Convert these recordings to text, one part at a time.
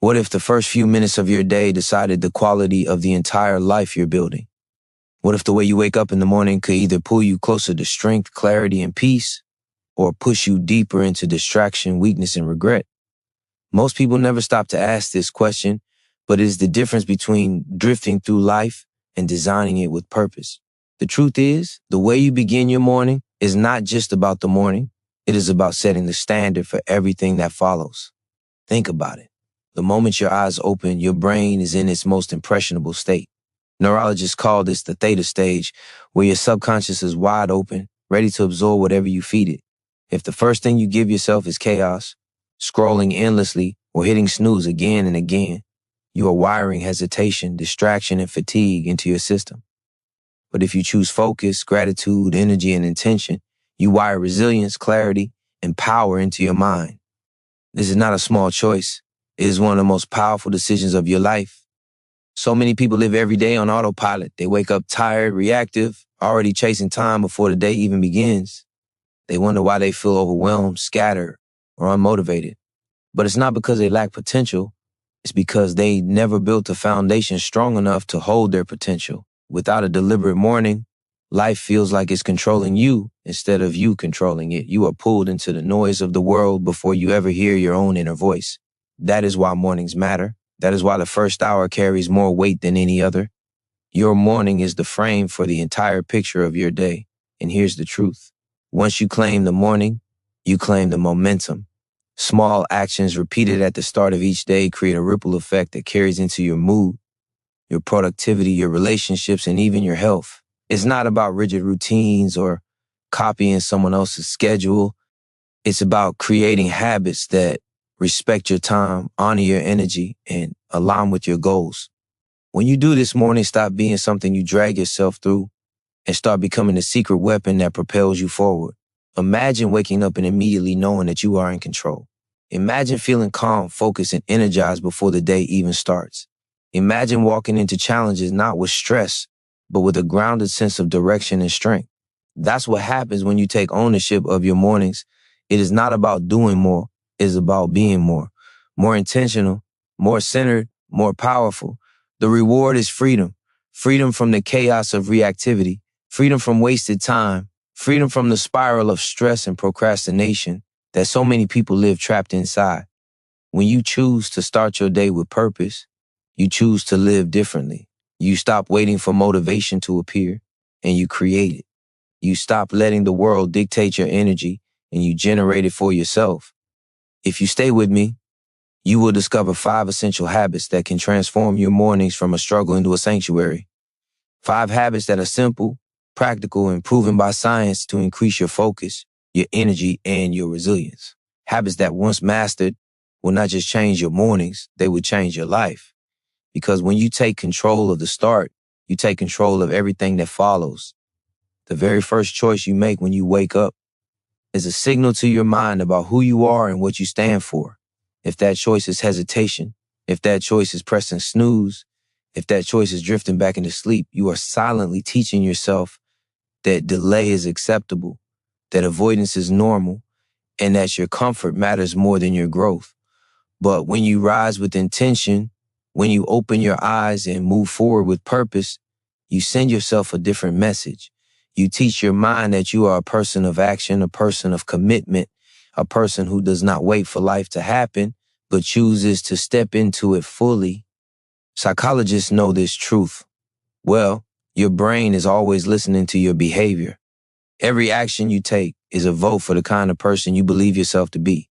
What if the first few minutes of your day decided the quality of the entire life you're building? What if the way you wake up in the morning could either pull you closer to strength, clarity, and peace, or push you deeper into distraction, weakness, and regret? Most people never stop to ask this question, but it is the difference between drifting through life and designing it with purpose. The truth is, the way you begin your morning is not just about the morning. It is about setting the standard for everything that follows. Think about it. The moment your eyes open, your brain is in its most impressionable state. Neurologists call this the theta stage, where your subconscious is wide open, ready to absorb whatever you feed it. If the first thing you give yourself is chaos, scrolling endlessly, or hitting snooze again and again, you are wiring hesitation, distraction, and fatigue into your system. But if you choose focus, gratitude, energy, and intention, you wire resilience, clarity, and power into your mind. This is not a small choice. It is one of the most powerful decisions of your life. So many people live every day on autopilot. They wake up tired, reactive, already chasing time before the day even begins. They wonder why they feel overwhelmed, scattered, or unmotivated. But it's not because they lack potential. It's because they never built a foundation strong enough to hold their potential. Without a deliberate morning, life feels like it's controlling you instead of you controlling it. You are pulled into the noise of the world before you ever hear your own inner voice. That is why mornings matter. That is why the first hour carries more weight than any other. Your morning is the frame for the entire picture of your day. And here's the truth. Once you claim the morning, you claim the momentum. Small actions repeated at the start of each day create a ripple effect that carries into your mood, your productivity, your relationships, and even your health. It's not about rigid routines or copying someone else's schedule. It's about creating habits that respect your time, honor your energy, and align with your goals. When you do this, morning stop being something you drag yourself through and start becoming the secret weapon that propels you forward. Imagine waking up and immediately knowing that you are in control. Imagine feeling calm, focused, and energized before the day even starts. Imagine walking into challenges not with stress, but with a grounded sense of direction and strength. That's what happens when you take ownership of your mornings. It is not about doing more. It is about being more intentional, more centered, more powerful. The reward is freedom. Freedom from the chaos of reactivity, freedom from wasted time, freedom from the spiral of stress and procrastination that so many people live trapped inside. When you choose to start your day with purpose, you choose to live differently. You stop waiting for motivation to appear, and you create it. You stop letting the world dictate your energy, and you generate it for yourself. If you stay with me, you will discover 5 essential habits that can transform your mornings from a struggle into a sanctuary. 5 habits that are simple, practical, and proven by science to increase your focus, your energy, and your resilience. Habits that once mastered will not just change your mornings, they will change your life. Because when you take control of the start, you take control of everything that follows. The very first choice you make when you wake up is a signal to your mind about who you are and what you stand for. If that choice is hesitation, if that choice is pressing snooze, if that choice is drifting back into sleep, you are silently teaching yourself that delay is acceptable, that avoidance is normal, and that your comfort matters more than your growth. But when you rise with intention, when you open your eyes and move forward with purpose, you send yourself a different message. You teach your mind that you are a person of action, a person of commitment, a person who does not wait for life to happen, but chooses to step into it fully. Psychologists know this truth. Well, your brain is always listening to your behavior. Every action you take is a vote for the kind of person you believe yourself to be.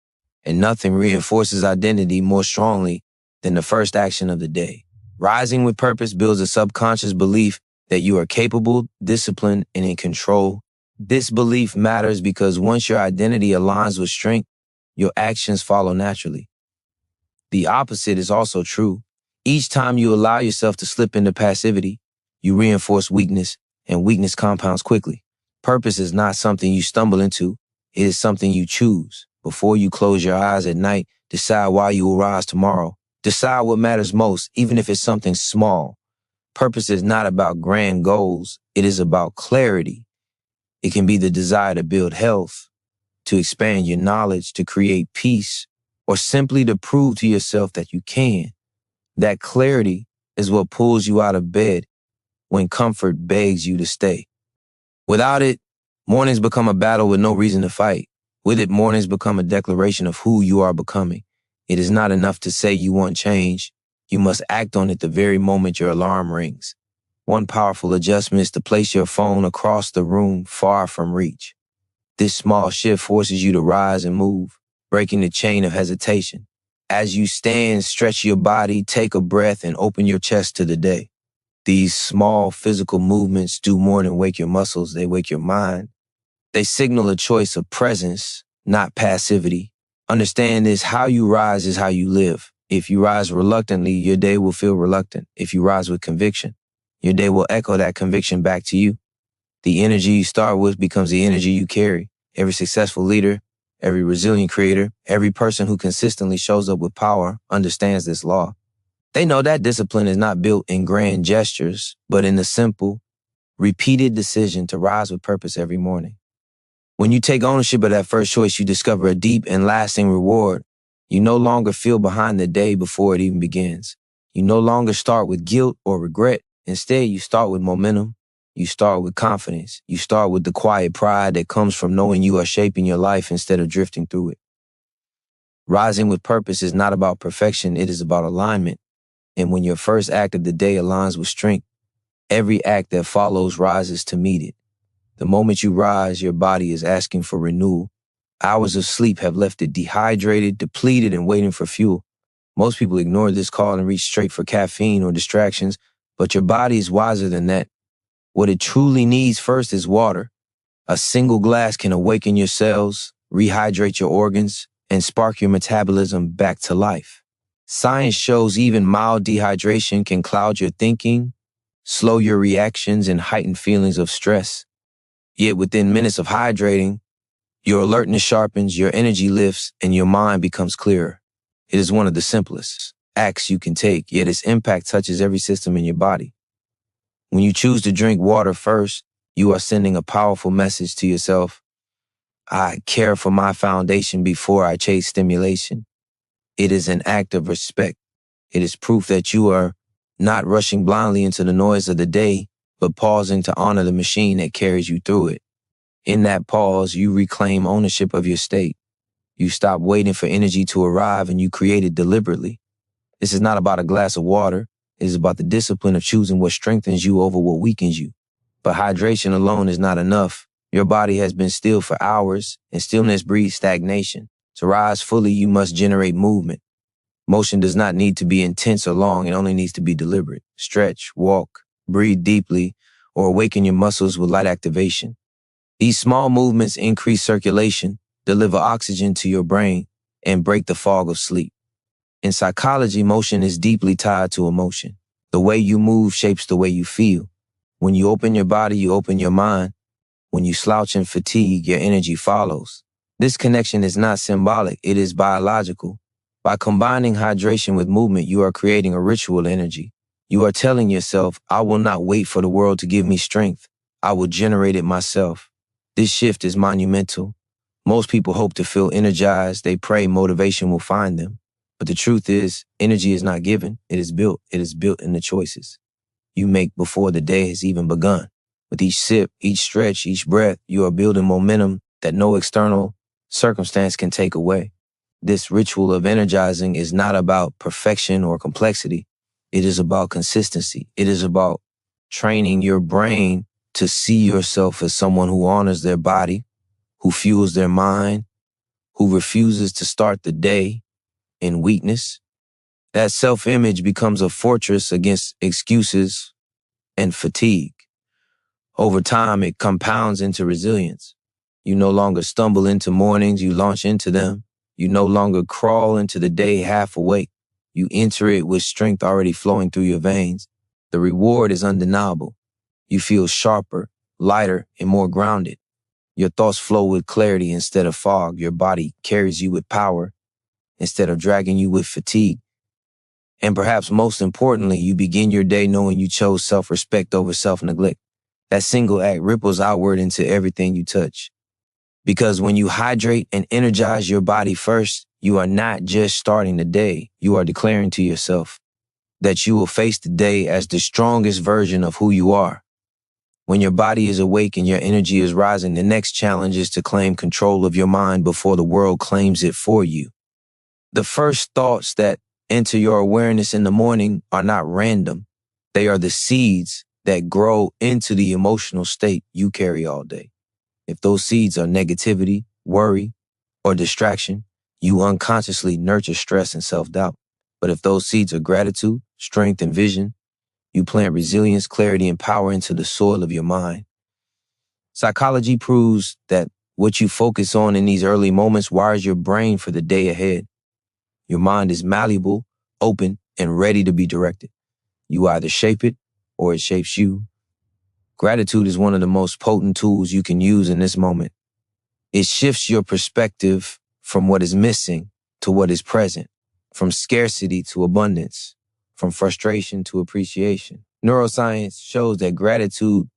And nothing reinforces identity more strongly than the first action of the day. Rising with purpose builds a subconscious belief that you are capable, disciplined, and in control. This belief matters because once your identity aligns with strength, your actions follow naturally. The opposite is also true. Each time you allow yourself to slip into passivity, you reinforce weakness, and weakness compounds quickly. Purpose is not something you stumble into. It is something you choose. Before you close your eyes at night, decide why you will rise tomorrow. Decide what matters most, even if it's something small. Purpose is not about grand goals. It is about clarity. It can be the desire to build health, to expand your knowledge, to create peace, or simply to prove to yourself that you can. That clarity is what pulls you out of bed when comfort begs you to stay. Without it, mornings become a battle with no reason to fight. With it, mornings become a declaration of who you are becoming. It is not enough to say you want change. You must act on it the very moment your alarm rings. One powerful adjustment is to place your phone across the room far from reach. This small shift forces you to rise and move, breaking the chain of hesitation. As you stand, stretch your body, take a breath, and open your chest to the day. These small physical movements do more than wake your muscles, they wake your mind. They signal a choice of presence, not passivity. Understand this, how you rise is how you live. If you rise reluctantly, your day will feel reluctant. If you rise with conviction, your day will echo that conviction back to you. The energy you start with becomes the energy you carry. Every successful leader, every resilient creator, every person who consistently shows up with power understands this law. They know that discipline is not built in grand gestures, but in the simple, repeated decision to rise with purpose every morning. When you take ownership of that first choice, you discover a deep and lasting reward. You no longer feel behind the day before it even begins. You no longer start with guilt or regret. Instead, you start with momentum. You start with confidence. You start with the quiet pride that comes from knowing you are shaping your life instead of drifting through it. Rising with purpose is not about perfection, it is about alignment. And when your first act of the day aligns with strength, every act that follows rises to meet it. The moment you rise, your body is asking for renewal. Hours of sleep have left it dehydrated, depleted, and waiting for fuel. Most people ignore this call and reach straight for caffeine or distractions, but your body is wiser than that. What it truly needs first is water. A single glass can awaken your cells, rehydrate your organs, and spark your metabolism back to life. Science shows even mild dehydration can cloud your thinking, slow your reactions, and heighten feelings of stress. Yet within minutes of hydrating, your alertness sharpens, your energy lifts, and your mind becomes clearer. It is one of the simplest acts you can take, yet its impact touches every system in your body. When you choose to drink water first, you are sending a powerful message to yourself. I care for my foundation before I chase stimulation. It is an act of respect. It is proof that you are not rushing blindly into the noise of the day, but pausing to honor the machine that carries you through it. In that pause, you reclaim ownership of your state. You stop waiting for energy to arrive and you create it deliberately. This is not about a glass of water. It is about the discipline of choosing what strengthens you over what weakens you. But hydration alone is not enough. Your body has been still for hours, and stillness breeds stagnation. To rise fully, you must generate movement. Motion does not need to be intense or long. It only needs to be deliberate. Stretch, walk, breathe deeply, or awaken your muscles with light activation. These small movements increase circulation, deliver oxygen to your brain, and break the fog of sleep. In psychology, motion is deeply tied to emotion. The way you move shapes the way you feel. When you open your body, you open your mind. When you slouch in fatigue, your energy follows. This connection is not symbolic, it is biological. By combining hydration with movement, you are creating a ritual energy. You are telling yourself, I will not wait for the world to give me strength. I will generate it myself. This shift is monumental. Most people hope to feel energized. They pray motivation will find them. But the truth is, energy is not given. It is built. It is built in the choices you make before the day has even begun. With each sip, each stretch, each breath, you are building momentum that no external circumstance can take away. This ritual of energizing is not about perfection or complexity. It is about consistency. It is about training your brain to see yourself as someone who honors their body, who fuels their mind, who refuses to start the day in weakness. That self-image becomes a fortress against excuses and fatigue. Over time, it compounds into resilience. You no longer stumble into mornings, you launch into them. You no longer crawl into the day half awake. You enter it with strength already flowing through your veins. The reward is undeniable. You feel sharper, lighter, and more grounded. Your thoughts flow with clarity instead of fog. Your body carries you with power instead of dragging you with fatigue. And perhaps most importantly, you begin your day knowing you chose self-respect over self-neglect. That single act ripples outward into everything you touch. Because when you hydrate and energize your body first, You are not just starting the day. You are declaring to yourself that you will face the day as the strongest version of who you are. When your body is awake and your energy is rising, the next challenge is to claim control of your mind before the world claims it for you. The first thoughts that enter your awareness in the morning are not random. They are the seeds that grow into the emotional state you carry all day. If those seeds are negativity, worry, or distraction, you unconsciously nurture stress and self-doubt. But if those seeds are gratitude, strength, and vision, you plant resilience, clarity, and power into the soil of your mind. Psychology proves that what you focus on in these early moments wires your brain for the day ahead. Your mind is malleable, open, and ready to be directed. You either shape it or it shapes you. Gratitude is one of the most potent tools you can use in this moment. It shifts your perspective from what is missing to what is present, from scarcity to abundance, from frustration to appreciation. Neuroscience shows that gratitude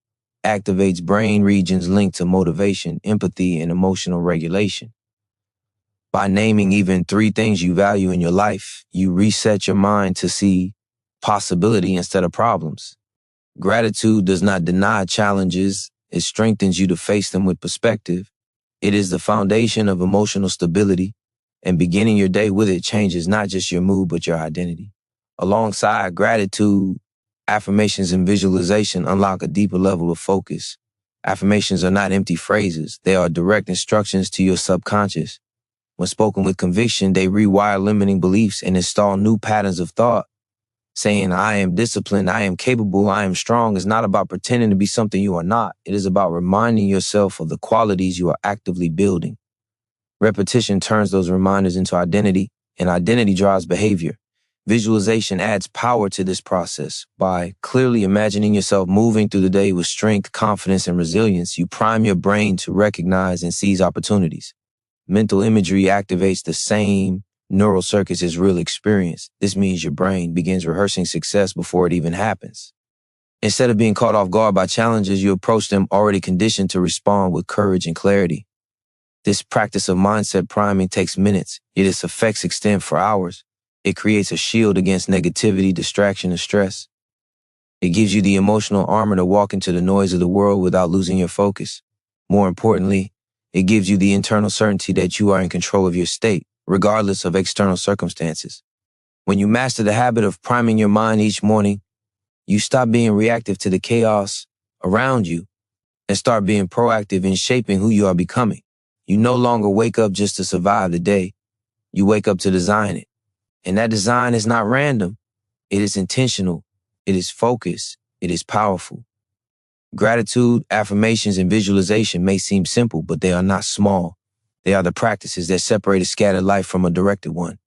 activates brain regions linked to motivation, empathy, and emotional regulation. By naming even 3 things you value in your life, you reset your mind to see possibility instead of problems. Gratitude does not deny challenges. It strengthens you to face them with perspective. It is the foundation of emotional stability, and beginning your day with it changes not just your mood, but your identity. Alongside gratitude, affirmations and visualization unlock a deeper level of focus. Affirmations are not empty phrases. They are direct instructions to your subconscious. When spoken with conviction, they rewire limiting beliefs and install new patterns of thought. Saying, I am disciplined, I am capable, I am strong is not about pretending to be something you are not. It is about reminding yourself of the qualities you are actively building. Repetition turns those reminders into identity, and identity drives behavior. Visualization adds power to this process. By clearly imagining yourself moving through the day with strength, confidence, and resilience, you prime your brain to recognize and seize opportunities. Mental imagery activates the same neural circuits as real experience. This means your brain begins rehearsing success before it even happens. Instead of being caught off guard by challenges, you approach them already conditioned to respond with courage and clarity. This practice of mindset priming takes minutes, yet its effects extend for hours. It creates a shield against negativity, distraction, and stress. It gives you the emotional armor to walk into the noise of the world without losing your focus. More importantly, it gives you the internal certainty that you are in control of your state, regardless of external circumstances. When you master the habit of priming your mind each morning, you stop being reactive to the chaos around you and start being proactive in shaping who you are becoming. You no longer wake up just to survive the day. You wake up to design it. And that design is not random. It is intentional. It is focused. It is powerful. Gratitude, affirmations, and visualization may seem simple, but they are not small. They are the practices that separate a scattered life from a directed one.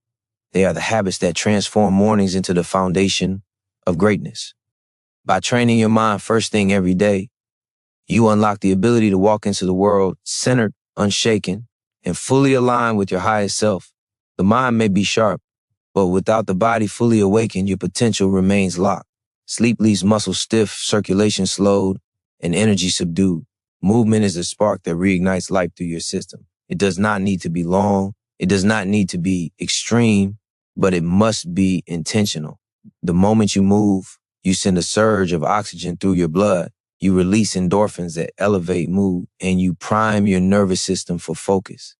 They are the habits that transform mornings into the foundation of greatness. By training your mind first thing every day, you unlock the ability to walk into the world centered, unshaken, and fully aligned with your highest self. The mind may be sharp, but without the body fully awakened, your potential remains locked. Sleep leaves muscles stiff, circulation slowed, and energy subdued. Movement is the spark that reignites life through your system. It does not need to be long. It does not need to be extreme, but it must be intentional. The moment you move, you send a surge of oxygen through your blood. You release endorphins that elevate mood, and you prime your nervous system for focus.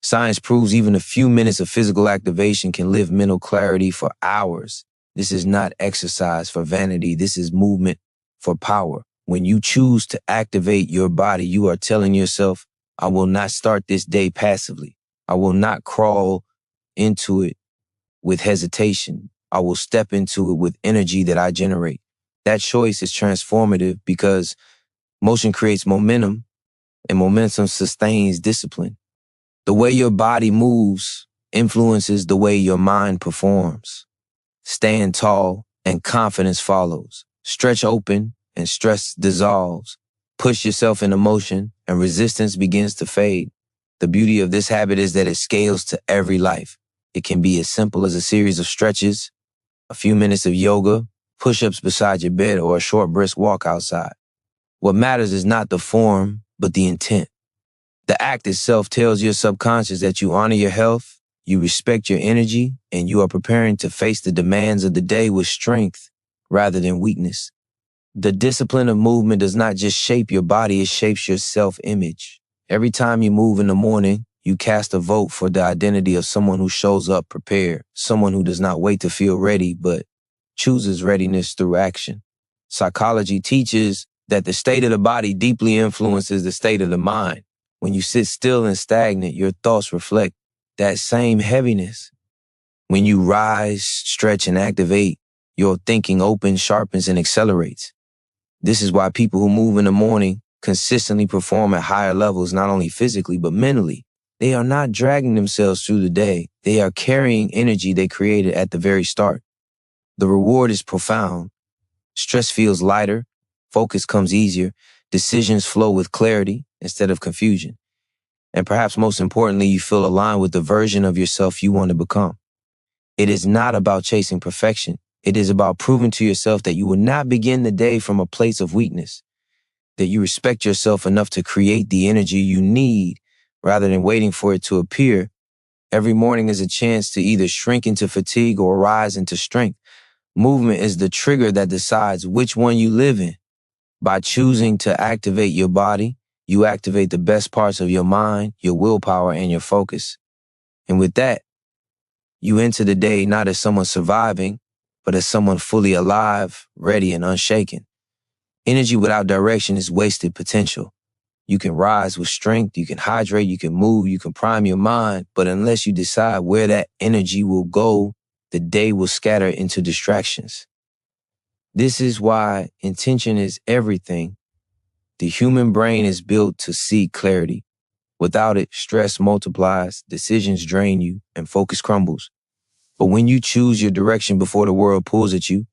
Science proves even a few minutes of physical activation can lift mental clarity for hours. This is not exercise for vanity. This is movement for power. When you choose to activate your body, you are telling yourself, I will not start this day passively. I will not crawl into it with hesitation. I will step into it with energy that I generate. That choice is transformative because motion creates momentum, and momentum sustains discipline. The way your body moves influences the way your mind performs. Stand tall and confidence follows. Stretch open and stress dissolves. Push yourself into motion and resistance begins to fade. The beauty of this habit is that it scales to every life. It can be as simple as a series of stretches, a few minutes of yoga, push-ups beside your bed, or a short brisk walk outside. What matters is not the form, but the intent. The act itself tells your subconscious that you honor your health, You respect your energy, and you are preparing to face the demands of the day with strength rather than weakness. The discipline of movement does not just shape your body, it shapes your self-image. Every time you move in the morning, you cast a vote for the identity of someone who shows up prepared, someone who does not wait to feel ready, but chooses readiness through action. Psychology teaches that the state of the body deeply influences the state of the mind. When you sit still and stagnant, your thoughts reflect that same heaviness. When you rise, stretch, and activate, your thinking opens, sharpens, and accelerates. This is why people who move in the morning consistently perform at higher levels, not only physically, but mentally. They are not dragging themselves through the day. They are carrying energy they created at the very start. The reward is profound. Stress feels lighter. Focus comes easier. Decisions flow with clarity instead of confusion. And perhaps most importantly, you feel aligned with the version of yourself you want to become. It is not about chasing perfection. It is about proving to yourself that you will not begin the day from a place of weakness, that you respect yourself enough to create the energy you need rather than waiting for it to appear. Every morning is a chance to either shrink into fatigue or rise into strength. Movement is the trigger that decides which one you live in. By choosing to activate your body, you activate the best parts of your mind, your willpower, and your focus. And with that, you enter the day not as someone surviving, but as someone fully alive, ready, and unshaken. Energy without direction is wasted potential. You can rise with strength, you can hydrate, you can move, you can prime your mind, but unless you decide where that energy will go, the day will scatter into distractions. This is why intention is everything. The human brain is built to seek clarity. Without it, stress multiplies, decisions drain you, and focus crumbles. But when you choose your direction before the world pulls at you,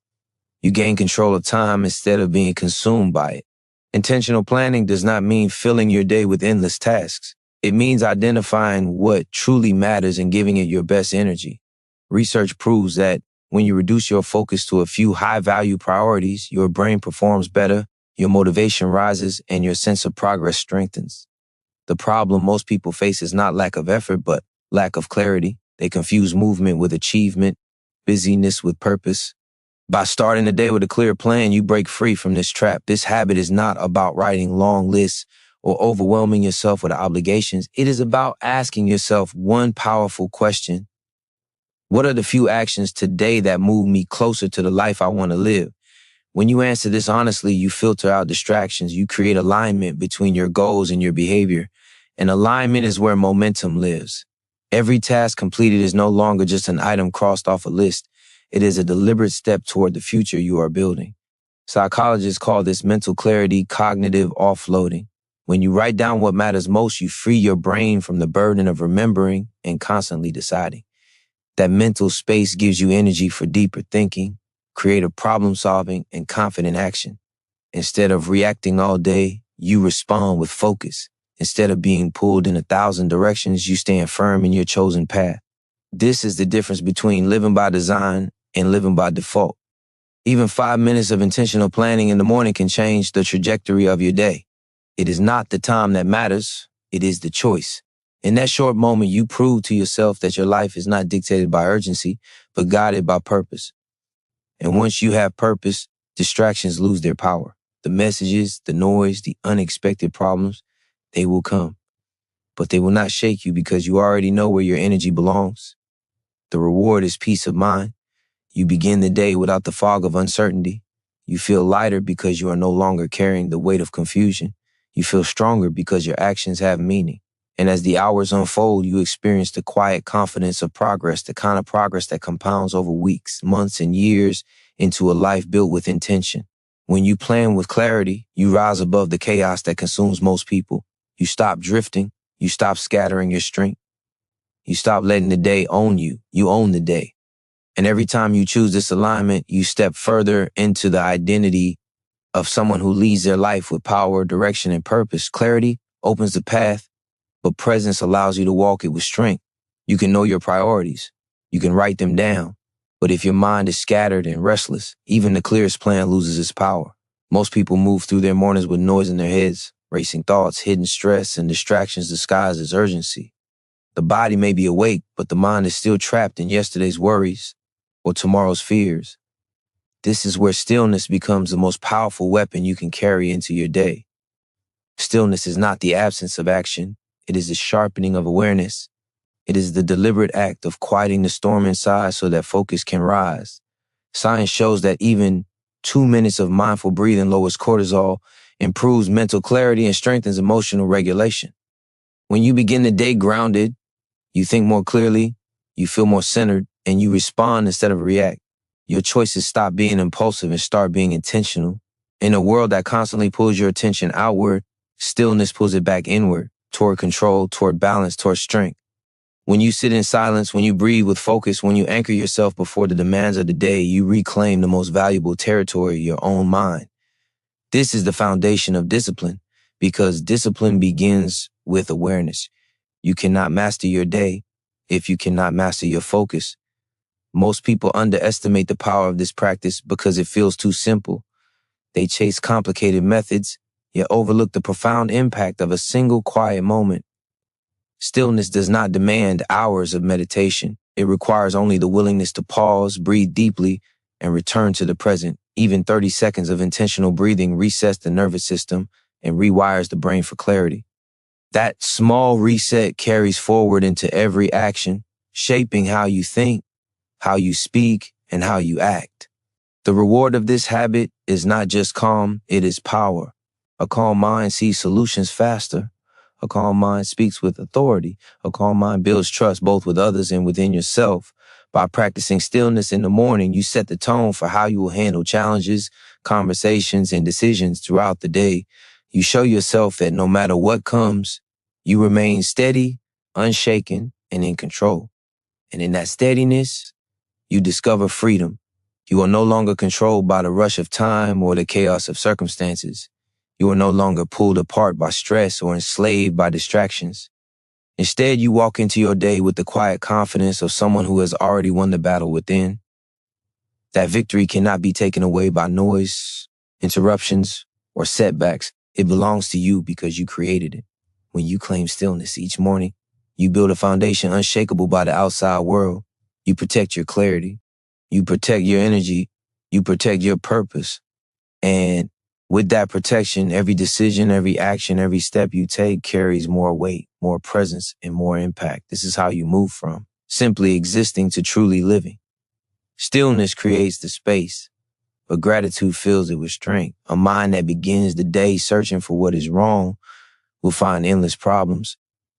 you gain control of time instead of being consumed by it. Intentional planning does not mean filling your day with endless tasks. It means identifying what truly matters and giving it your best energy. Research proves that when you reduce your focus to a few high-value priorities, your brain performs better, your motivation rises, and your sense of progress strengthens. The problem most people face is not lack of effort, but lack of clarity. They confuse movement with achievement, busyness with purpose. By starting the day with a clear plan, you break free from this trap. This habit is not about writing long lists or overwhelming yourself with obligations. It is about asking yourself one powerful question. What are the few actions today that move me closer to the life I want to live? When you answer this honestly, you filter out distractions. You create alignment between your goals and your behavior. And alignment is where momentum lives. Every task completed is no longer just an item crossed off a list. It is a deliberate step toward the future you are building. Psychologists call this mental clarity cognitive offloading. When you write down what matters most, you free your brain from the burden of remembering and constantly deciding. That mental space gives you energy for deeper thinking, creative problem solving, and confident action. Instead of reacting all day, you respond with focus. Instead of being pulled in 1,000 directions, you stand firm in your chosen path. This is the difference between living by design and living by default. Even 5 minutes of intentional planning in the morning can change the trajectory of your day. It is not the time that matters, it is the choice. In that short moment, you prove to yourself that your life is not dictated by urgency, but guided by purpose. And once you have purpose, distractions lose their power. The messages, the noise, the unexpected problems, they will come. But they will not shake you because you already know where your energy belongs. The reward is peace of mind. You begin the day without the fog of uncertainty. You feel lighter because you are no longer carrying the weight of confusion. You feel stronger because your actions have meaning. And as the hours unfold, you experience the quiet confidence of progress, the kind of progress that compounds over weeks, months, and years into a life built with intention. When you plan with clarity, you rise above the chaos that consumes most people. You stop drifting. You stop scattering your strength. You stop letting the day own you. You own the day. And every time you choose this alignment, you step further into the identity of someone who leads their life with power, direction, and purpose. Clarity opens the path, but presence allows you to walk it with strength. You can know your priorities. You can write them down. But if your mind is scattered and restless, even the clearest plan loses its power. Most people move through their mornings with noise in their heads, racing thoughts, hidden stress, and distractions disguised as urgency. The body may be awake, but the mind is still trapped in yesterday's worries or tomorrow's fears. This is where stillness becomes the most powerful weapon you can carry into your day. Stillness is not the absence of action. It is the sharpening of awareness. It is the deliberate act of quieting the storm inside so that focus can rise. Science shows that even 2 minutes of mindful breathing lowers cortisol, improves mental clarity, and strengthens emotional regulation. When you begin the day grounded, you think more clearly, you feel more centered, and you respond instead of react. Your choices stop being impulsive and start being intentional. In a world that constantly pulls your attention outward, stillness pulls it back inward, toward control, toward balance, toward strength. When you sit in silence, when you breathe with focus, when you anchor yourself before the demands of the day, you reclaim the most valuable territory, your own mind. This is the foundation of discipline, because discipline begins with awareness. You cannot master your day if you cannot master your focus. Most people underestimate the power of this practice because it feels too simple. They chase complicated methods, yet overlook the profound impact of a single quiet moment. Stillness does not demand hours of meditation. It requires only the willingness to pause, breathe deeply, and return to the present. Even 30 seconds of intentional breathing resets the nervous system and rewires the brain for clarity. That small reset carries forward into every action, shaping how you think, how you speak, and how you act. The reward of this habit is not just calm, it is power. A calm mind sees solutions faster. A calm mind speaks with authority. A calm mind builds trust both with others and within yourself. By practicing stillness in the morning, you set the tone for how you will handle challenges, conversations, and decisions throughout the day. You show yourself that no matter what comes, you remain steady, unshaken, and in control. And in that steadiness, you discover freedom. You are no longer controlled by the rush of time or the chaos of circumstances. You are no longer pulled apart by stress or enslaved by distractions. Instead, you walk into your day with the quiet confidence of someone who has already won the battle within. That victory cannot be taken away by noise, interruptions, or setbacks. It belongs to you because you created it. When you claim stillness each morning, you build a foundation unshakable by the outside world. You protect your clarity. You protect your energy. You protect your purpose. And with that protection, every decision, every action, every step you take carries more weight, more presence, and more impact. This is how you move from simply existing to truly living. Stillness creates the space, but gratitude fills it with strength. A mind that begins the day searching for what is wrong will find endless problems,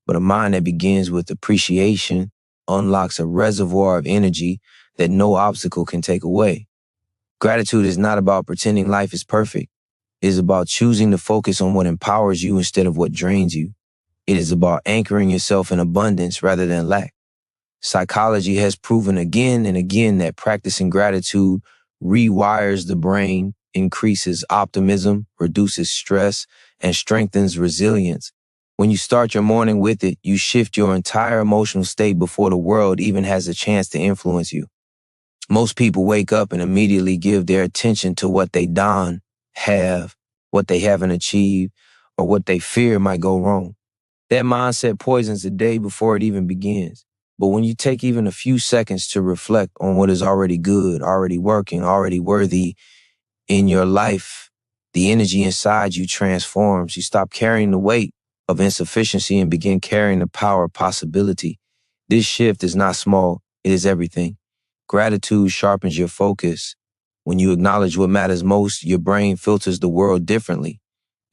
but a mind that begins with appreciation unlocks a reservoir of energy that no obstacle can take away. Gratitude is not about pretending life is perfect. It is about choosing to focus on what empowers you instead of what drains you. It is about anchoring yourself in abundance rather than lack. Psychology has proven again and again that practicing gratitude rewires the brain, increases optimism, reduces stress, and strengthens resilience. When you start your morning with it, you shift your entire emotional state before the world even has a chance to influence you. Most people wake up and immediately give their attention to what they don't have, what they haven't achieved, or what they fear might go wrong. That mindset poisons the day before it even begins. But when you take even a few seconds to reflect on what is already good, already working, already worthy in your life, the energy inside you transforms. You stop carrying the weight of insufficiency and begin carrying the power of possibility. This shift is not small, it is everything. Gratitude sharpens your focus. When you acknowledge what matters most, your brain filters the world differently.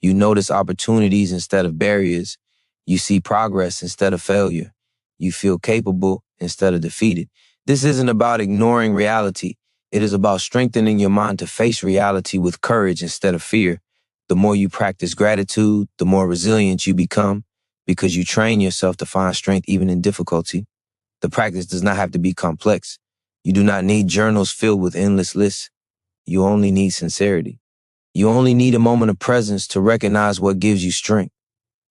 You notice opportunities instead of barriers. You see progress instead of failure. You feel capable instead of defeated. This isn't about ignoring reality. It is about strengthening your mind to face reality with courage instead of fear. The more you practice gratitude, the more resilient you become because you train yourself to find strength even in difficulty. The practice does not have to be complex. You do not need journals filled with endless lists. You only need sincerity. You only need a moment of presence to recognize what gives you strength.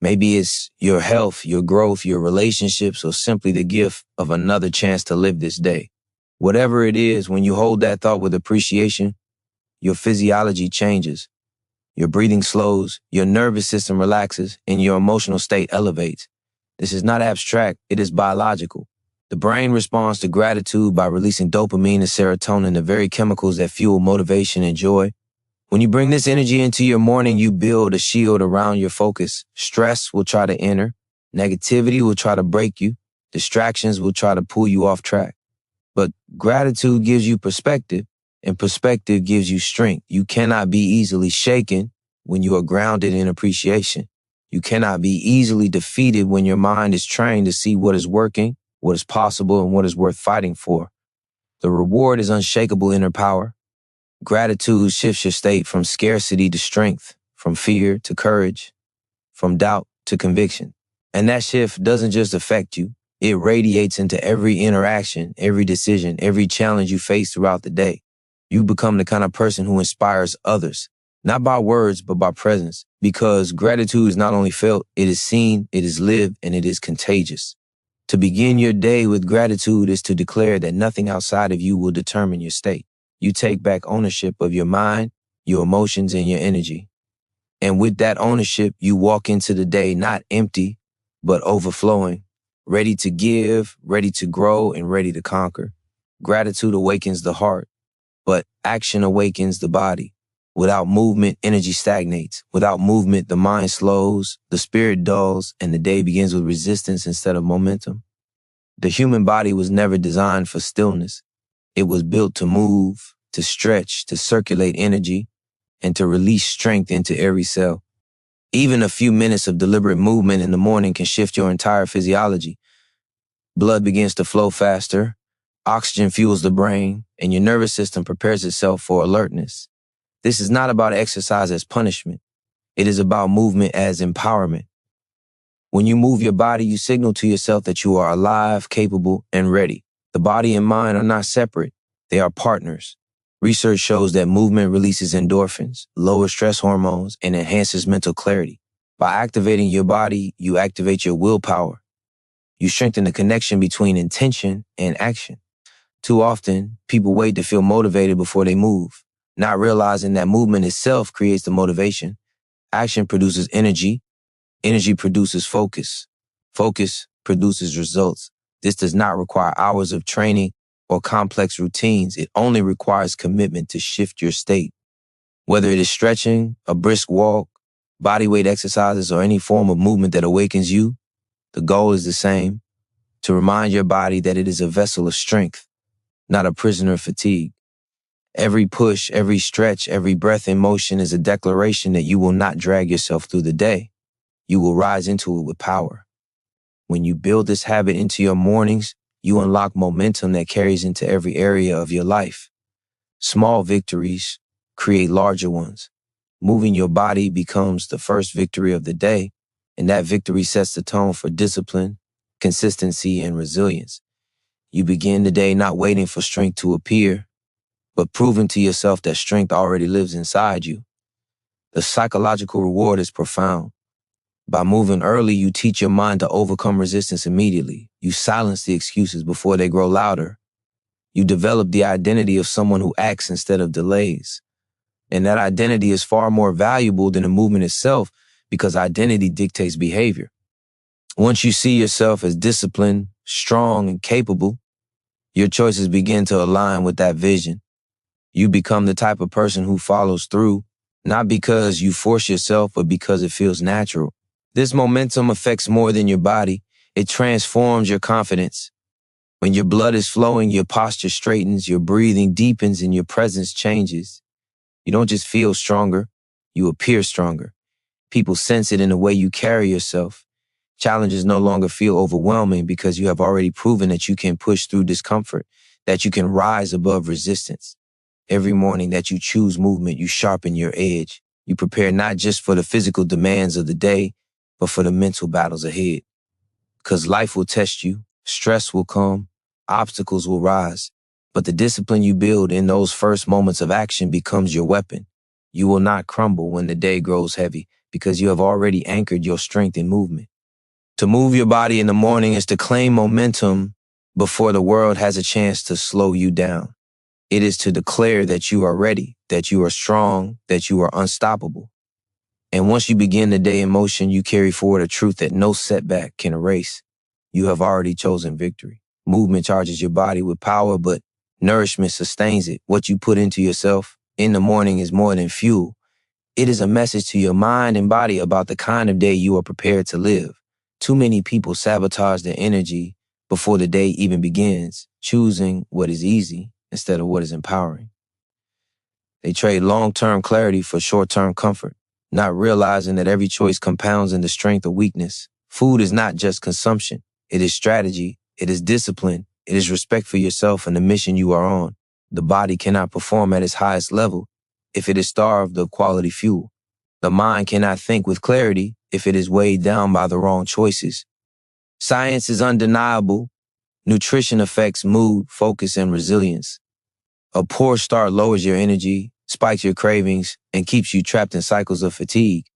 Maybe it's your health, your growth, your relationships, or simply the gift of another chance to live this day. Whatever it is, when you hold that thought with appreciation, your physiology changes. Your breathing slows, your nervous system relaxes, and your emotional state elevates. This is not abstract, it is biological. The brain responds to gratitude by releasing dopamine and serotonin, the very chemicals that fuel motivation and joy. When you bring this energy into your morning, you build a shield around your focus. Stress will try to enter. Negativity will try to break you. Distractions will try to pull you off track. But gratitude gives you perspective, and perspective gives you strength. You cannot be easily shaken when you are grounded in appreciation. You cannot be easily defeated when your mind is trained to see what is working, what is possible, and what is worth fighting for. The reward is unshakable inner power. Gratitude shifts your state from scarcity to strength, from fear to courage, from doubt to conviction. And that shift doesn't just affect you. It radiates into every interaction, every decision, every challenge you face throughout the day. You become the kind of person who inspires others, not by words, but by presence. Because gratitude is not only felt, it is seen, it is lived, and it is contagious. To begin your day with gratitude is to declare that nothing outside of you will determine your state. You take back ownership of your mind, your emotions, and your energy. And with that ownership, you walk into the day not empty, but overflowing, ready to give, ready to grow, and ready to conquer. Gratitude awakens the heart, but action awakens the body. Without movement, energy stagnates. Without movement, the mind slows, the spirit dulls, and the day begins with resistance instead of momentum. The human body was never designed for stillness. It was built to move, to stretch, to circulate energy, and to release strength into every cell. Even a few minutes of deliberate movement in the morning can shift your entire physiology. Blood begins to flow faster, oxygen fuels the brain, and your nervous system prepares itself for alertness. This is not about exercise as punishment. It is about movement as empowerment. When you move your body, you signal to yourself that you are alive, capable, and ready. The body and mind are not separate. They are partners. Research shows that movement releases endorphins, lowers stress hormones, and enhances mental clarity. By activating your body, you activate your willpower. You strengthen the connection between intention and action. Too often, people wait to feel motivated before they move, not realizing that movement itself creates the motivation. Action produces energy. Energy produces focus. Focus produces results. This does not require hours of training or complex routines. It only requires commitment to shift your state. Whether it is stretching, a brisk walk, bodyweight exercises, or any form of movement that awakens you, the goal is the same: to remind your body that it is a vessel of strength, not a prisoner of fatigue. Every push, every stretch, every breath in motion is a declaration that you will not drag yourself through the day. You will rise into it with power. When you build this habit into your mornings, you unlock momentum that carries into every area of your life. Small victories create larger ones. Moving your body becomes the first victory of the day, and that victory sets the tone for discipline, consistency, and resilience. You begin the day not waiting for strength to appear, but proving to yourself that strength already lives inside you. The psychological reward is profound. By moving early, you teach your mind to overcome resistance immediately. You silence the excuses before they grow louder. You develop the identity of someone who acts instead of delays. And that identity is far more valuable than the movement itself, because identity dictates behavior. Once you see yourself as disciplined, strong, and capable, your choices begin to align with that vision. You become the type of person who follows through, not because you force yourself, but because it feels natural. This momentum affects more than your body. It transforms your confidence. When your blood is flowing, your posture straightens, your breathing deepens, and your presence changes. You don't just feel stronger, you appear stronger. People sense it in the way you carry yourself. Challenges no longer feel overwhelming because you have already proven that you can push through discomfort, that you can rise above resistance. Every morning that you choose movement, you sharpen your edge. You prepare not just for the physical demands of the day, but for the mental battles ahead. Because life will test you, stress will come, obstacles will rise, but the discipline you build in those first moments of action becomes your weapon. You will not crumble when the day grows heavy, because you have already anchored your strength in movement. To move your body in the morning is to claim momentum before the world has a chance to slow you down. It is to declare that you are ready, that you are strong, that you are unstoppable. And once you begin the day in motion, you carry forward a truth that no setback can erase. You have already chosen victory. Movement charges your body with power, but nourishment sustains it. What you put into yourself in the morning is more than fuel. It is a message to your mind and body about the kind of day you are prepared to live. Too many people sabotage their energy before the day even begins, choosing what is easy instead of what is empowering. They trade long-term clarity for short-term comfort, not realizing that every choice compounds into strength or weakness. Food is not just consumption. It is strategy. It is discipline. It is respect for yourself and the mission you are on. The body cannot perform at its highest level if it is starved of quality fuel. The mind cannot think with clarity if it is weighed down by the wrong choices. Science is undeniable. Nutrition affects mood, focus, and resilience. A poor start lowers your energy, spikes your cravings, and keeps you trapped in cycles of fatigue.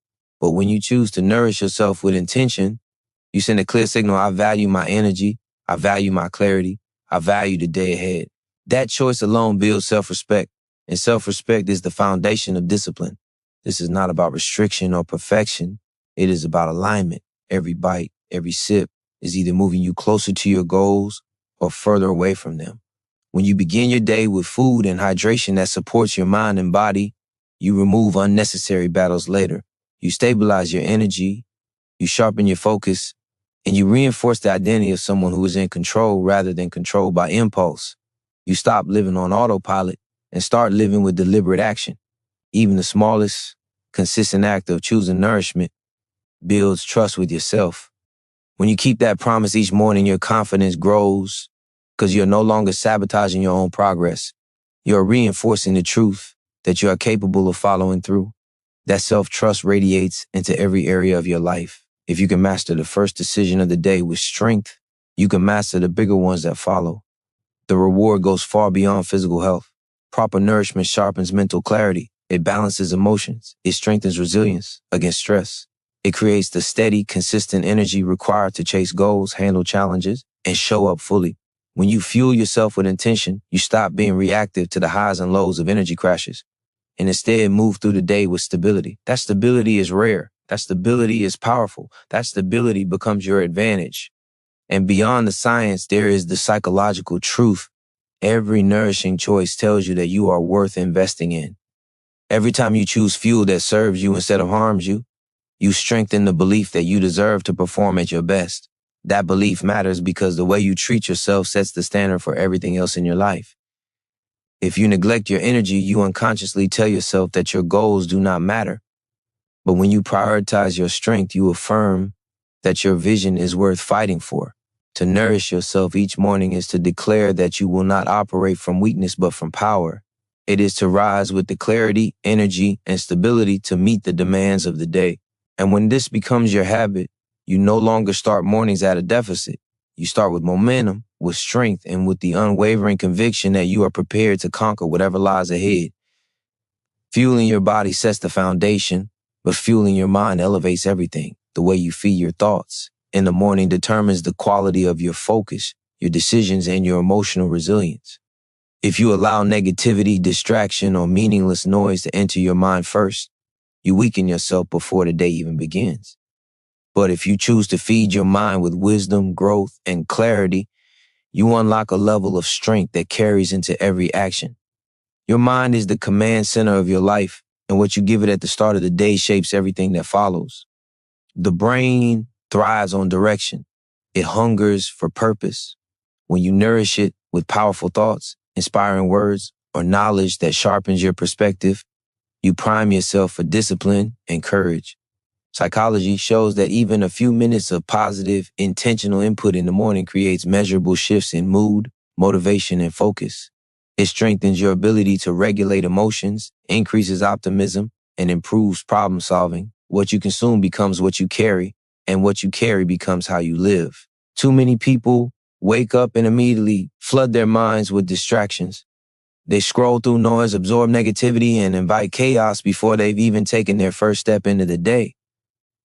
But when you choose to nourish yourself with intention, you send a clear signal: I value my energy, I value my clarity, I value the day ahead. That choice alone builds self-respect, and self-respect is the foundation of discipline. This is not about restriction or perfection. It is about alignment. Every bite, every sip is either moving you closer to your goals or further away from them. When you begin your day with food and hydration that supports your mind and body, you remove unnecessary battles later. You stabilize your energy, you sharpen your focus, and you reinforce the identity of someone who is in control rather than controlled by impulse. You stop living on autopilot and start living with deliberate action. Even the smallest, consistent act of choosing nourishment builds trust with yourself. When you keep that promise each morning, your confidence grows because you're no longer sabotaging your own progress. You're reinforcing the truth that you are capable of following through. That self-trust radiates into every area of your life. If you can master the first decision of the day with strength, you can master the bigger ones that follow. The reward goes far beyond physical health. Proper nourishment sharpens mental clarity. It balances emotions. It strengthens resilience against stress. It creates the steady, consistent energy required to chase goals, handle challenges, and show up fully. When you fuel yourself with intention, you stop being reactive to the highs and lows of energy crashes and instead move through the day with stability. That stability is rare. That stability is powerful. That stability becomes your advantage. And beyond the science, there is the psychological truth. Every nourishing choice tells you that you are worth investing in. Every time you choose fuel that serves you instead of harms you, you strengthen the belief that you deserve to perform at your best. That belief matters because the way you treat yourself sets the standard for everything else in your life. If you neglect your energy, you unconsciously tell yourself that your goals do not matter. But when you prioritize your strength, you affirm that your vision is worth fighting for. To nourish yourself each morning is to declare that you will not operate from weakness but from power. It is to rise with the clarity, energy, and stability to meet the demands of the day. And when this becomes your habit, you no longer start mornings at a deficit. You start with momentum, with strength, and with the unwavering conviction that you are prepared to conquer whatever lies ahead. Fueling your body sets the foundation, but fueling your mind elevates everything. The way you feed your thoughts in the morning determines the quality of your focus, your decisions, and your emotional resilience. If you allow negativity, distraction, or meaningless noise to enter your mind first, you weaken yourself before the day even begins. But if you choose to feed your mind with wisdom, growth, and clarity, you unlock a level of strength that carries into every action. Your mind is the command center of your life, and what you give it at the start of the day shapes everything that follows. The brain thrives on direction. It hungers for purpose. When you nourish it with powerful thoughts, inspiring words, or knowledge that sharpens your perspective, you prime yourself for discipline and courage. Psychology shows that even a few minutes of positive, intentional input in the morning creates measurable shifts in mood, motivation, and focus. It strengthens your ability to regulate emotions, increases optimism, and improves problem solving. What you consume becomes what you carry, and what you carry becomes how you live. Too many people wake up and immediately flood their minds with distractions. They scroll through noise, absorb negativity, and invite chaos before they've even taken their first step into the day.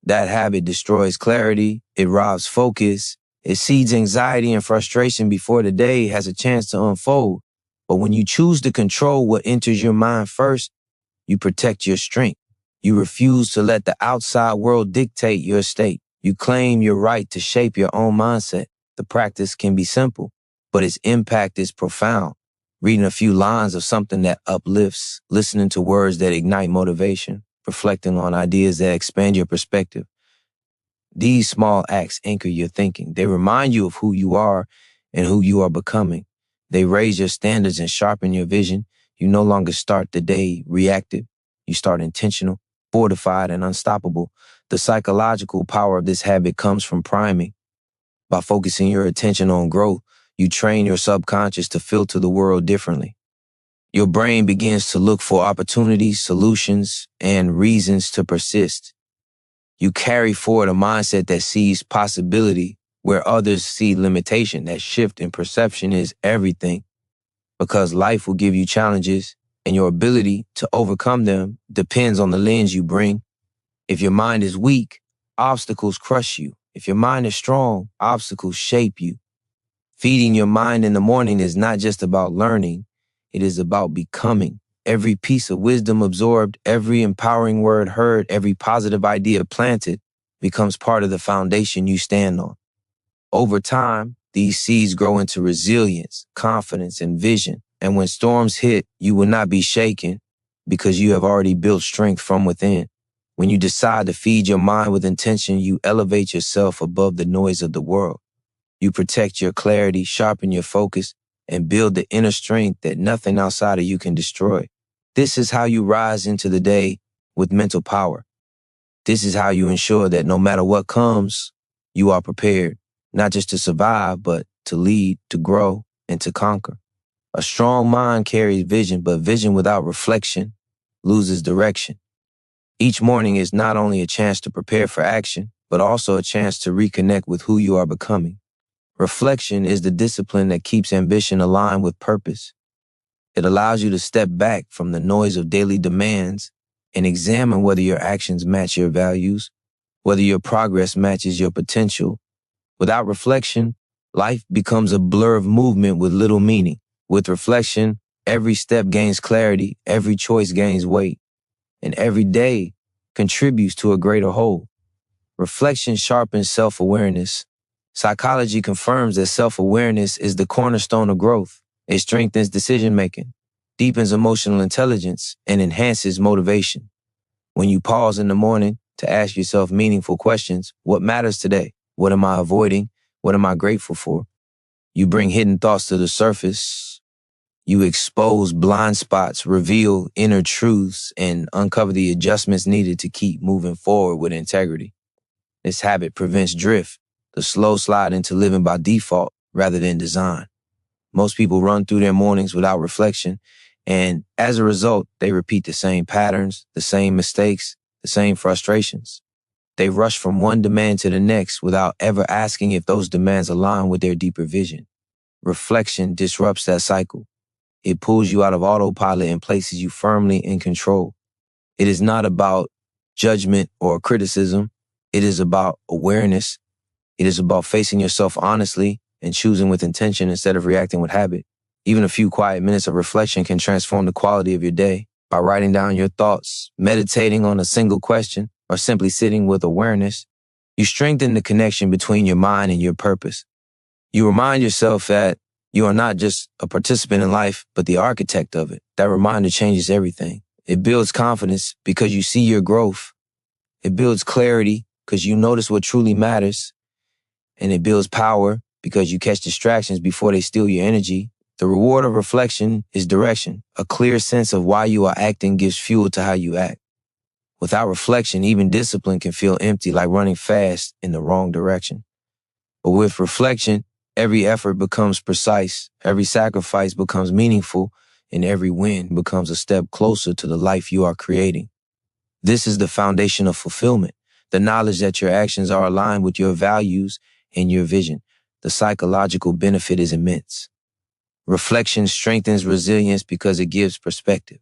That habit destroys clarity, it robs focus, it seeds anxiety and frustration before the day has a chance to unfold. But when you choose to control what enters your mind first, you protect your strength. You refuse to let the outside world dictate your state. You claim your right to shape your own mindset. The practice can be simple, but its impact is profound. Reading a few lines of something that uplifts, listening to words that ignite motivation, reflecting on ideas that expand your perspective. These small acts anchor your thinking. They remind you of who you are and who you are becoming. They raise your standards and sharpen your vision. You no longer start the day reactive. You start intentional, fortified, and unstoppable. The psychological power of this habit comes from priming. By focusing your attention on growth, you train your subconscious to filter the world differently. Your brain begins to look for opportunities, solutions, and reasons to persist. You carry forward a mindset that sees possibility where others see limitation. That shift in perception is everything, because life will give you challenges and your ability to overcome them depends on the lens you bring. If your mind is weak, obstacles crush you. If your mind is strong, obstacles shape you. Feeding your mind in the morning is not just about learning, it is about becoming. Every piece of wisdom absorbed, every empowering word heard, every positive idea planted becomes part of the foundation you stand on. Over time, these seeds grow into resilience, confidence, and vision. And when storms hit, you will not be shaken because you have already built strength from within. When you decide to feed your mind with intention, you elevate yourself above the noise of the world. You protect your clarity, sharpen your focus, and build the inner strength that nothing outside of you can destroy. This is how you rise into the day with mental power. This is how you ensure that no matter what comes, you are prepared, not just to survive, but to lead, to grow, and to conquer. A strong mind carries vision, but vision without reflection loses direction. Each morning is not only a chance to prepare for action, but also a chance to reconnect with who you are becoming. Reflection is the discipline that keeps ambition aligned with purpose. It allows you to step back from the noise of daily demands and examine whether your actions match your values, whether your progress matches your potential. Without reflection, life becomes a blur of movement with little meaning. With reflection, every step gains clarity, every choice gains weight, and every day contributes to a greater whole. Reflection sharpens self-awareness. Psychology confirms that self-awareness is the cornerstone of growth. It strengthens decision-making, deepens emotional intelligence, and enhances motivation. When you pause in the morning to ask yourself meaningful questions, what matters today? What am I avoiding? What am I grateful for? You bring hidden thoughts to the surface. You expose blind spots, reveal inner truths, and uncover the adjustments needed to keep moving forward with integrity. This habit prevents drift, the slow slide into living by default rather than design. Most people run through their mornings without reflection, and as a result, they repeat the same patterns, the same mistakes, the same frustrations. They rush from one demand to the next without ever asking if those demands align with their deeper vision. Reflection disrupts that cycle. It pulls you out of autopilot and places you firmly in control. It is not about judgment or criticism. It is about awareness. It is about facing yourself honestly and choosing with intention instead of reacting with habit. Even a few quiet minutes of reflection can transform the quality of your day. By writing down your thoughts, meditating on a single question, or simply sitting with awareness, you strengthen the connection between your mind and your purpose. You remind yourself that you are not just a participant in life, but the architect of it. That reminder changes everything. It builds confidence because you see your growth. It builds clarity because you notice what truly matters. And it builds power because you catch distractions before they steal your energy. The reward of reflection is direction. A clear sense of why you are acting gives fuel to how you act. Without reflection, even discipline can feel empty, like running fast in the wrong direction. But with reflection, every effort becomes precise, every sacrifice becomes meaningful, and every win becomes a step closer to the life you are creating. This is the foundation of fulfillment, the knowledge that your actions are aligned with your values and your vision. The psychological benefit is immense. Reflection strengthens resilience because it gives perspective.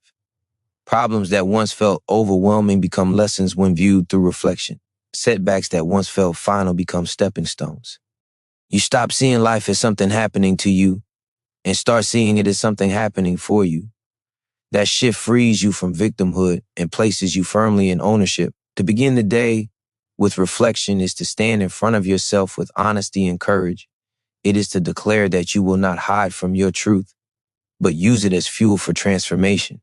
Problems that once felt overwhelming become lessons when viewed through reflection. Setbacks that once felt final become stepping stones. You stop seeing life as something happening to you and start seeing it as something happening for you. That shift frees you from victimhood and places you firmly in ownership. To begin the day with reflection is to stand in front of yourself with honesty and courage. It is to declare that you will not hide from your truth, but use it as fuel for transformation.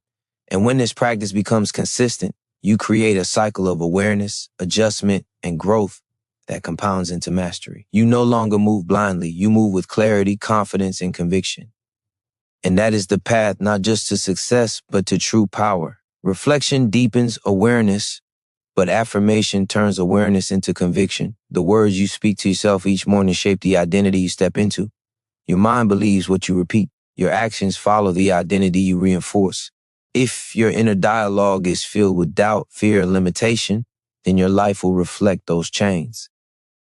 And when this practice becomes consistent, you create a cycle of awareness, adjustment, and growth that compounds into mastery. You no longer move blindly. You move with clarity, confidence, and conviction. And that is the path not just to success, but to true power. Reflection deepens awareness, but affirmation turns awareness into conviction. The words you speak to yourself each morning shape the identity you step into. Your mind believes what you repeat. Your actions follow the identity you reinforce. If your inner dialogue is filled with doubt, fear, and limitation, then your life will reflect those chains.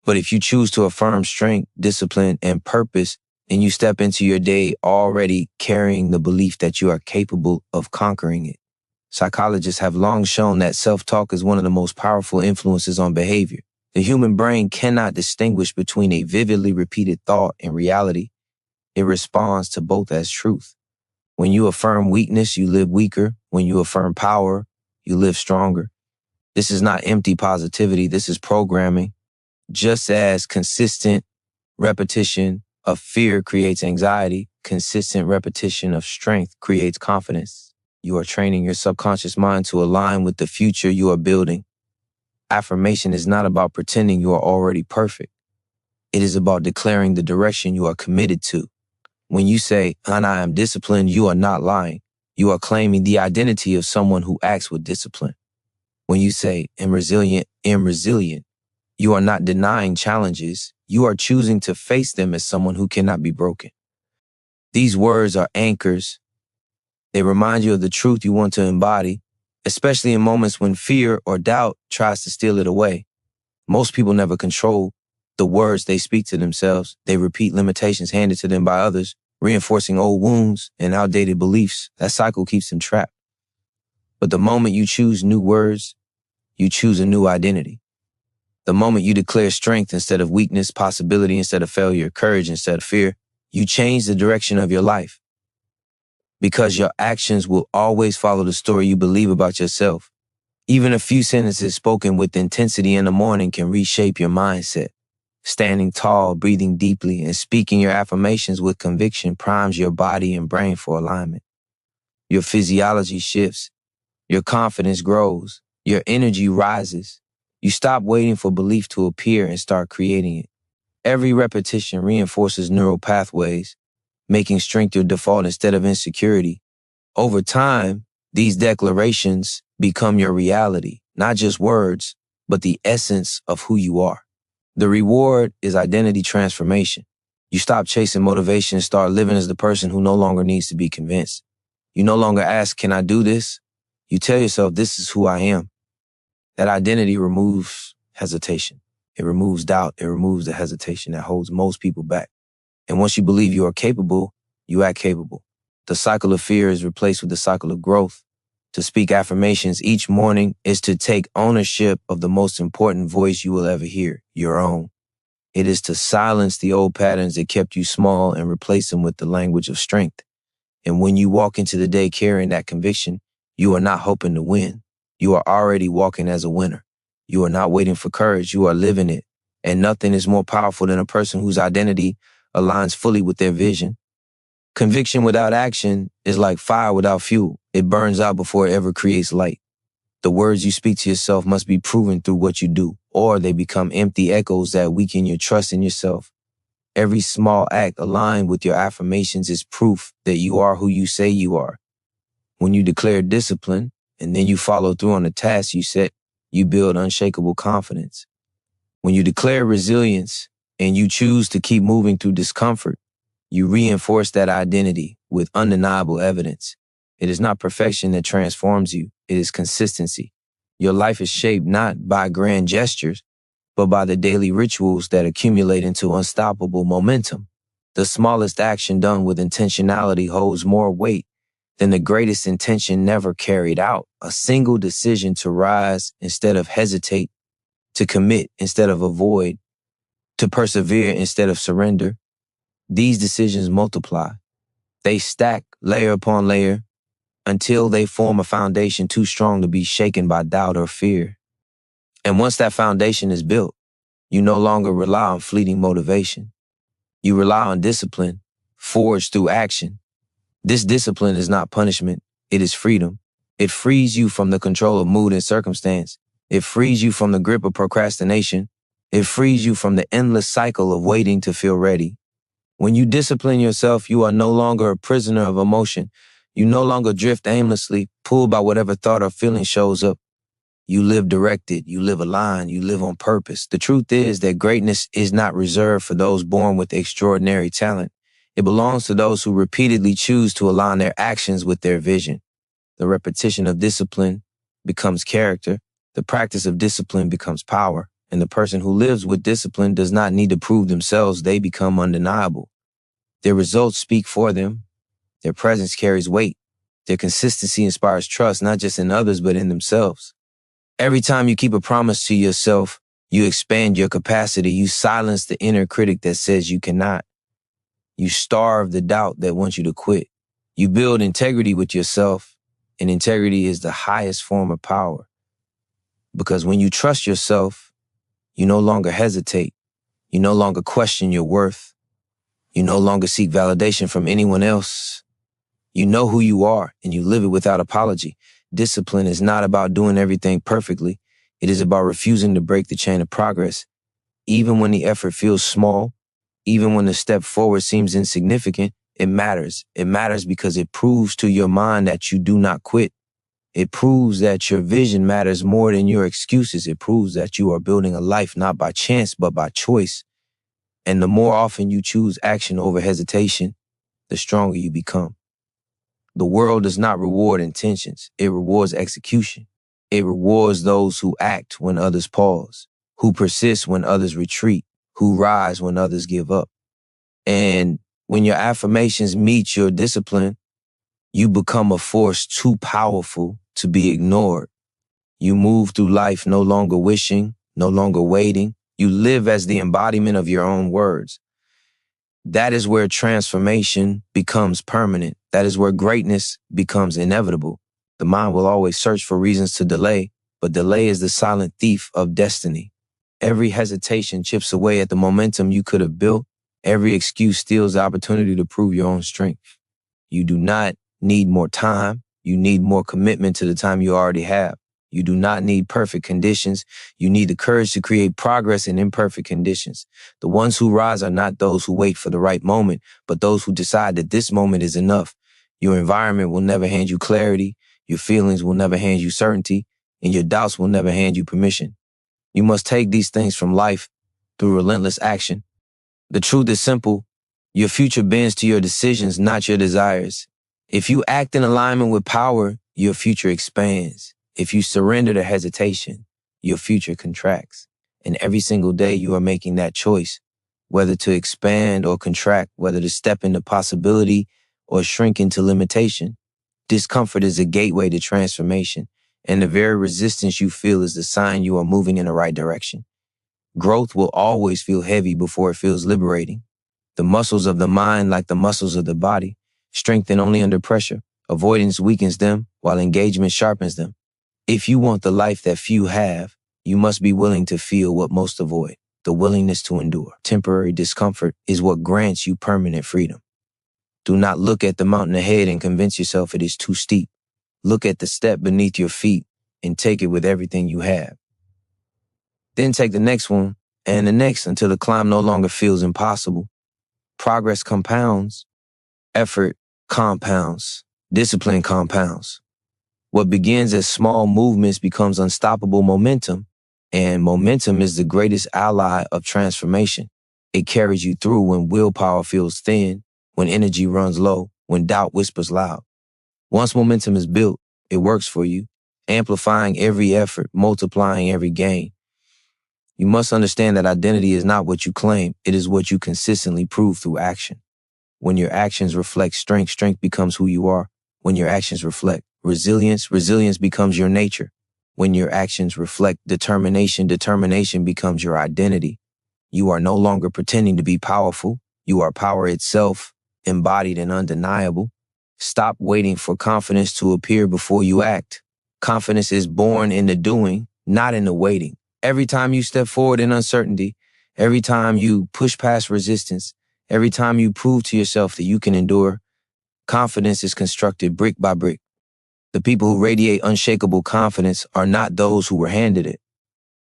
But if you choose to affirm strength, discipline, and purpose, then you step into your day already carrying the belief that you are capable of conquering it. Psychologists have long shown that self-talk is one of the most powerful influences on behavior. The human brain cannot distinguish between a vividly repeated thought and reality. It responds to both as truth. When you affirm weakness, you live weaker. When you affirm power, you live stronger. This is not empty positivity. This is programming. Just as consistent repetition of fear creates anxiety, consistent repetition of strength creates confidence. You are training your subconscious mind to align with the future you are building. Affirmation is not about pretending you are already perfect. It is about declaring the direction you are committed to. When you say, "And I am disciplined," you are not lying. You are claiming the identity of someone who acts with discipline. When you say, "I'm resilient," you are not denying challenges. You are choosing to face them as someone who cannot be broken. These words are anchors. They remind you of the truth you want to embody, especially in moments when fear or doubt tries to steal it away. Most people never control the words they speak to themselves. They repeat limitations handed to them by others, reinforcing old wounds and outdated beliefs. That cycle keeps them trapped. But the moment you choose new words, you choose a new identity. The moment you declare strength instead of weakness, possibility instead of failure, courage instead of fear, you change the direction of your life. Because your actions will always follow the story you believe about yourself. Even a few sentences spoken with intensity in the morning can reshape your mindset. Standing tall, breathing deeply, and speaking your affirmations with conviction primes your body and brain for alignment. Your physiology shifts. Your confidence grows. Your energy rises. You stop waiting for belief to appear and start creating it. Every repetition reinforces neural pathways, making strength your default instead of insecurity. Over time, these declarations become your reality, not just words, but the essence of who you are. The reward is identity transformation. You stop chasing motivation and start living as the person who no longer needs to be convinced. You no longer ask, "Can I do this?" You tell yourself, "This is who I am." That identity removes hesitation. It removes doubt. It removes the hesitation that holds most people back. And once you believe you are capable, you act capable. The cycle of fear is replaced with the cycle of growth. To speak affirmations each morning is to take ownership of the most important voice you will ever hear, your own. It is to silence the old patterns that kept you small and replace them with the language of strength. And when you walk into the day carrying that conviction, you are not hoping to win. You are already walking as a winner. You are not waiting for courage. You are living it. And nothing is more powerful than a person whose identity aligns fully with their vision. Conviction without action is like fire without fuel. It burns out before it ever creates light. The words you speak to yourself must be proven through what you do, or they become empty echoes that weaken your trust in yourself. Every small act aligned with your affirmations is proof that you are who you say you are. When you declare discipline, and then you follow through on the tasks you set, you build unshakable confidence. When you declare resilience, and you choose to keep moving through discomfort, you reinforce that identity with undeniable evidence. It is not perfection that transforms you. It is consistency. Your life is shaped not by grand gestures, but by the daily rituals that accumulate into unstoppable momentum. The smallest action done with intentionality holds more weight than the greatest intention never carried out. A single decision to rise instead of hesitate, to commit instead of avoid, to persevere instead of surrender. These decisions multiply. They stack layer upon layer until they form a foundation too strong to be shaken by doubt or fear. And once that foundation is built, you no longer rely on fleeting motivation. You rely on discipline, forged through action. This discipline is not punishment, it is freedom. It frees you from the control of mood and circumstance. It frees you from the grip of procrastination. It frees you from the endless cycle of waiting to feel ready. When you discipline yourself, you are no longer a prisoner of emotion. You no longer drift aimlessly, pulled by whatever thought or feeling shows up. You live directed, you live aligned, you live on purpose. The truth is that greatness is not reserved for those born with extraordinary talent. It belongs to those who repeatedly choose to align their actions with their vision. The repetition of discipline becomes character. The practice of discipline becomes power. And the person who lives with discipline does not need to prove themselves. They become undeniable. Their results speak for them. Their presence carries weight. Their consistency inspires trust, not just in others, but in themselves. Every time you keep a promise to yourself, you expand your capacity. You silence the inner critic that says you cannot. You starve the doubt that wants you to quit. You build integrity with yourself, and integrity is the highest form of power. Because when you trust yourself, you no longer hesitate. You no longer question your worth. You no longer seek validation from anyone else. You know who you are, and you live it without apology. Discipline is not about doing everything perfectly. It is about refusing to break the chain of progress. Even when the effort feels small, even when the step forward seems insignificant, it matters. It matters because it proves to your mind that you do not quit. It proves that your vision matters more than your excuses. It proves that you are building a life not by chance, but by choice. And the more often you choose action over hesitation, the stronger you become. The world does not reward intentions. It rewards execution. It rewards those who act when others pause, who persist when others retreat, who rise when others give up. And when your affirmations meet your discipline, you become a force too powerful to be ignored. You move through life no longer wishing, no longer waiting. You live as the embodiment of your own words. That is where transformation becomes permanent. That is where greatness becomes inevitable. The mind will always search for reasons to delay, but delay is the silent thief of destiny. Every hesitation chips away at the momentum you could have built. Every excuse steals the opportunity to prove your own strength. You do not need more time. You need more commitment to the time you already have. You do not need perfect conditions. You need the courage to create progress in imperfect conditions. The ones who rise are not those who wait for the right moment, but those who decide that this moment is enough. Your environment will never hand you clarity. Your feelings will never hand you certainty, and your doubts will never hand you permission. You must take these things from life through relentless action. The truth is simple. Your future bends to your decisions, not your desires. If you act in alignment with power, your future expands. If you surrender to hesitation, your future contracts. And every single day you are making that choice, whether to expand or contract, whether to step into possibility or shrink into limitation. Discomfort is a gateway to transformation, and the very resistance you feel is the sign you are moving in the right direction. Growth will always feel heavy before it feels liberating. The muscles of the mind, like the muscles of the body, strengthen only under pressure. Avoidance weakens them, while engagement sharpens them. If you want the life that few have, you must be willing to feel what most avoid, the willingness to endure. Temporary discomfort is what grants you permanent freedom. Do not look at the mountain ahead and convince yourself it is too steep. Look at the step beneath your feet and take it with everything you have. Then take the next one and the next until the climb no longer feels impossible. Progress compounds. Effort compounds. Discipline compounds. What begins as small movements becomes unstoppable momentum, and momentum is the greatest ally of transformation. It carries you through when willpower feels thin, when energy runs low, when doubt whispers loud. Once momentum is built, it works for you, amplifying every effort, multiplying every gain. You must understand that identity is not what you claim, it is what you consistently prove through action. When your actions reflect strength, strength becomes who you are. When your actions reflect resilience, resilience becomes your nature. When your actions reflect determination, determination becomes your identity. You are no longer pretending to be powerful. You are power itself, embodied and undeniable. Stop waiting for confidence to appear before you act. Confidence is born in the doing, not in the waiting. Every time you step forward in uncertainty, every time you push past resistance, every time you prove to yourself that you can endure, confidence is constructed brick by brick. The people who radiate unshakable confidence are not those who were handed it,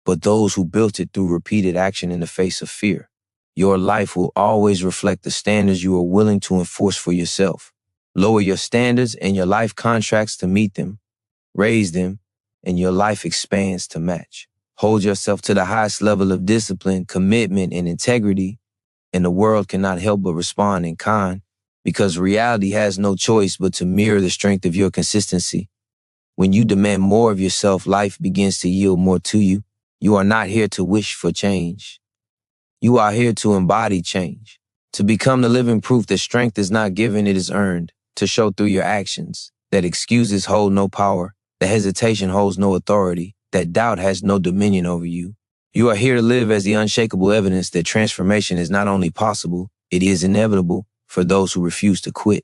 but those who built it through repeated action in the face of fear. Your life will always reflect the standards you are willing to enforce for yourself. Lower your standards and your life contracts to meet them. Raise them, and your life expands to match. Hold yourself to the highest level of discipline, commitment, and integrity, and the world cannot help but respond in kind, because reality has no choice but to mirror the strength of your consistency. When you demand more of yourself, life begins to yield more to you. You are not here to wish for change. You are here to embody change, to become the living proof that strength is not given, it is earned, to show through your actions that excuses hold no power, that hesitation holds no authority, that doubt has no dominion over you. You are here to live as the unshakable evidence that transformation is not only possible, it is inevitable for those who refuse to quit.